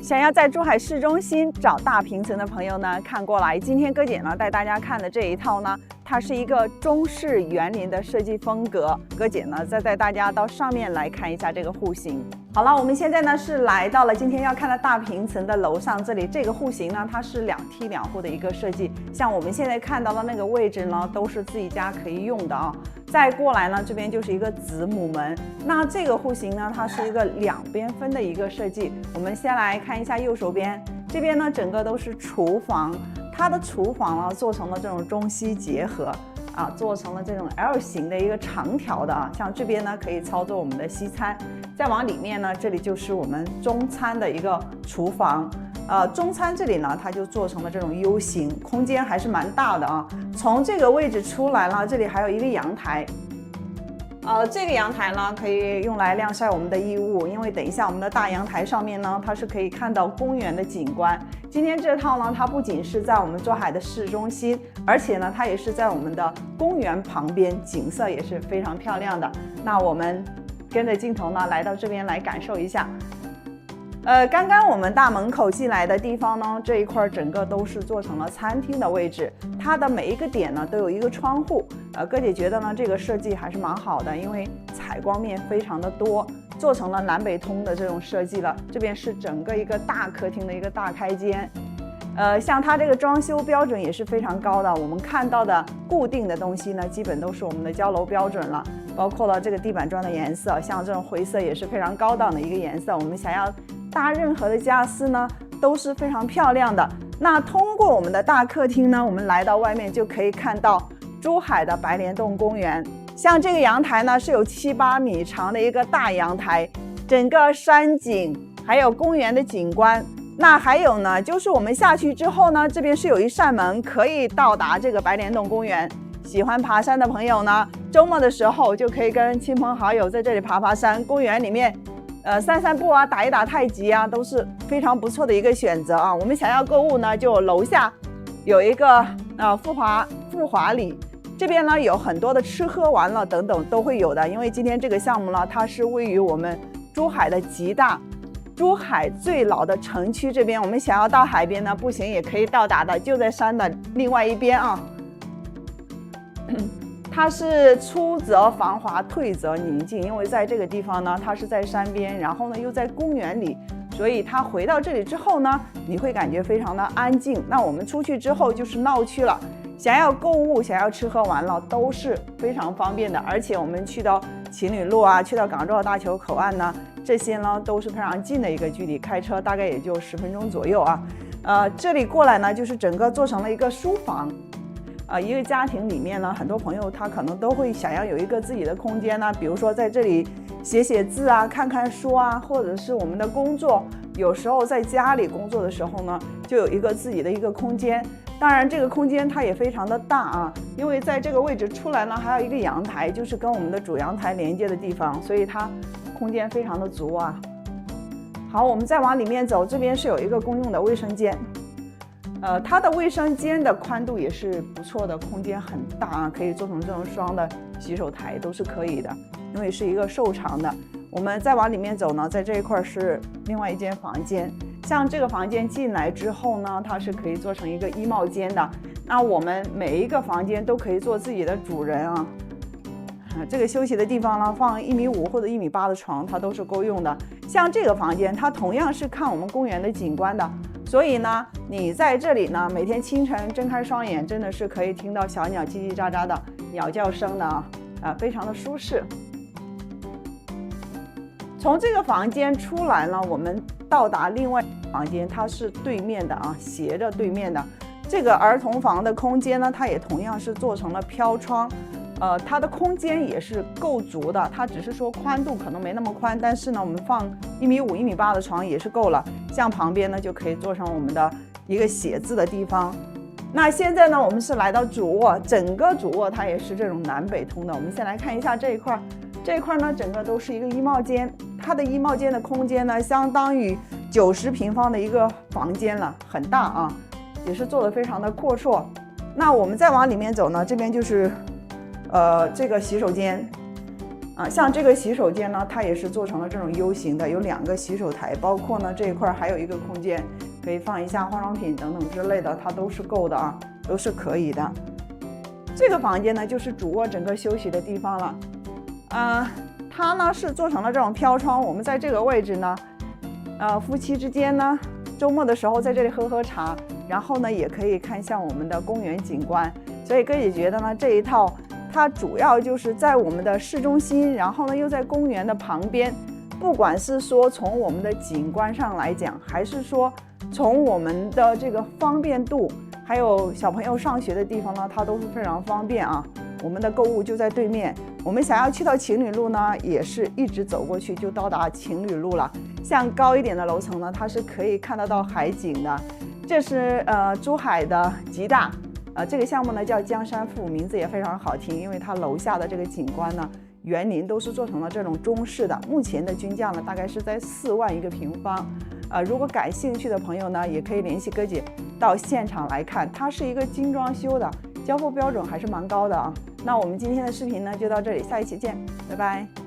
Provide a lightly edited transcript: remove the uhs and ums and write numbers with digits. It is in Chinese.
想要在珠海市中心找大平层的朋友呢，看过来。今天哥姐呢带大家看的这一套呢，它是一个中式园林的设计风格。哥姐呢再带大家到上面来看一下这个户型。好了，我们现在呢是来到了今天要看的大平层的楼上。这里这个户型呢，它是2梯2户的一个设计。像我们现在看到的那个位置呢，都是自己家可以用的啊。再过来呢，这边就是一个子母门。那这个户型呢，它是一个2边分的一个设计。我们先来看一下右手边，这边呢整个都是厨房，它的厨房呢做成了这种中西结合啊，做成了这种 L 型的一个长条的啊。像这边呢可以操作我们的西餐，再往里面呢，这里就是我们中餐的一个厨房。中餐这里呢，它就做成了这种 U 型，空间还是蛮大的啊。从这个位置出来了，这里还有一个阳台。这个阳台呢，可以用来晾晒我们的衣物，因为等一下我们的大阳台上面呢，它是可以看到公园的景观。今天这套呢，它不仅是在我们珠海的市中心，而且呢，它也是在我们的公园旁边，景色也是非常漂亮的。那我们跟着镜头呢，来到这边来感受一下。刚刚我们大门口进来的地方呢，这一块整个都是做成了餐厅的位置，它的每一个点呢都有一个窗户。哥姐觉得呢这个设计还是蛮好的，因为采光面非常的多，做成了南北通的这种设计了。这边是整个一个大客厅的一个大开间。像它这个装修标准也是非常高的，我们看到的固定的东西呢，基本都是我们的交楼标准了，包括了这个地板砖的颜色，像这种灰色也是非常高档的一个颜色。我们想要搭任何的家私呢，都是非常漂亮的。那通过我们的大客厅呢，我们来到外面就可以看到珠海的白莲洞公园。像这个阳台呢，是有7、8米长的一个大阳台，整个山景还有公园的景观。那还有呢，就是我们下去之后呢，这边是有一扇门可以到达这个白莲洞公园。喜欢爬山的朋友呢，周末的时候就可以跟亲朋好友在这里爬山，公园里面散散步啊，打一打太极啊，都是非常不错的一个选择啊。我们想要购物呢，就楼下有一个富华里，这边呢有很多的吃喝玩乐等等都会有的。因为今天这个项目呢，它是位于我们珠海的吉大，珠海最老的城区这边。我们想要到海边呢，步行也可以到达的，就在山的另外一边啊。它是出则繁华，退则宁静，因为在这个地方呢，它是在山边，然后呢又在公园里，所以它回到这里之后呢，你会感觉非常的安静。那我们出去之后就是闹区了，想要购物，想要吃喝玩乐都是非常方便的。而且我们去到秦岭路啊，去到港珠澳大桥口岸呢，这些呢都是非常近的一个距离，开车大概也就10分钟左右啊。这里过来呢，就是整个做成了一个书房。一个家庭里面呢，很多朋友他可能都会想要有一个自己的空间呢，比如说在这里写写字啊，看看书啊，或者是我们的工作，有时候在家里工作的时候呢，就有一个自己的一个空间。当然这个空间它也非常的大啊，因为在这个位置出来呢，还有一个阳台，就是跟我们的主阳台连接的地方，所以它空间非常的足啊。好，我们再往里面走，这边是有一个公用的卫生间。它的卫生间的宽度也是不错的，空间很大啊，可以做成这种双的洗手台都是可以的，因为是一个瘦长的。我们再往里面走呢，在这一块是另外一间房间。像这个房间进来之后呢，它是可以做成一个衣帽间的。那我们每一个房间都可以做自己的主人啊。这个休息的地方呢，放1.5米或者1.8米的床，它都是够用的。像这个房间，它同样是看我们公园的景观的。所以呢，你在这里呢，每天清晨睁开双眼，真的是可以听到小鸟叽叽喳喳的鸟叫声的非常的舒适。从这个房间出来呢，我们到达另外一个房间，它是对面的啊，斜着对面的。这个儿童房的空间呢，它也同样是做成了飘窗。它的空间也是够足的，它只是说宽度可能没那么宽，但是呢，我们放1.5米、1.8米的床也是够了。像旁边呢，就可以做上我们的一个写字的地方。那现在呢，我们是来到主卧，整个主卧它也是这种南北通的。我们先来看一下这一块，这一块呢，整个都是一个衣帽间，它的衣帽间的空间呢，相当于90平方的一个房间了，很大啊，也是做的非常的阔绰。那我们再往里面走呢，这边就是这个洗手间。像这个洗手间呢，它也是做成了这种 U 型的，有2个洗手台，包括呢这一块还有一个空间，可以放一下化妆品等等之类的，它都是够的啊，都是可以的。这个房间呢就是主卧整个休息的地方了，它呢是做成了这种飘窗，我们在这个位置呢，夫妻之间呢，周末的时候在这里喝茶，然后呢也可以看向我们的公园景观。所以哥姐觉得呢，这一套它主要就是在我们的市中心，然后呢又在公园的旁边，不管是说从我们的景观上来讲，还是说从我们的这个方便度，还有小朋友上学的地方呢，它都是非常方便啊。我们的购物就在对面，我们想要去到情侣路呢，也是一直走过去就到达情侣路了。像高一点的楼层呢，它是可以看得到海景的。这是珠海的吉大，这个项目呢叫江山赋，名字也非常好听，因为它楼下的这个景观呢，园林都是做成了这种中式的。目前的均价呢，大概是在4万一个平方。如果感兴趣的朋友呢，也可以联系哥姐到现场来看，它是一个精装修的，交付标准还是蛮高的啊。那我们今天的视频呢就到这里，下一期见，拜拜。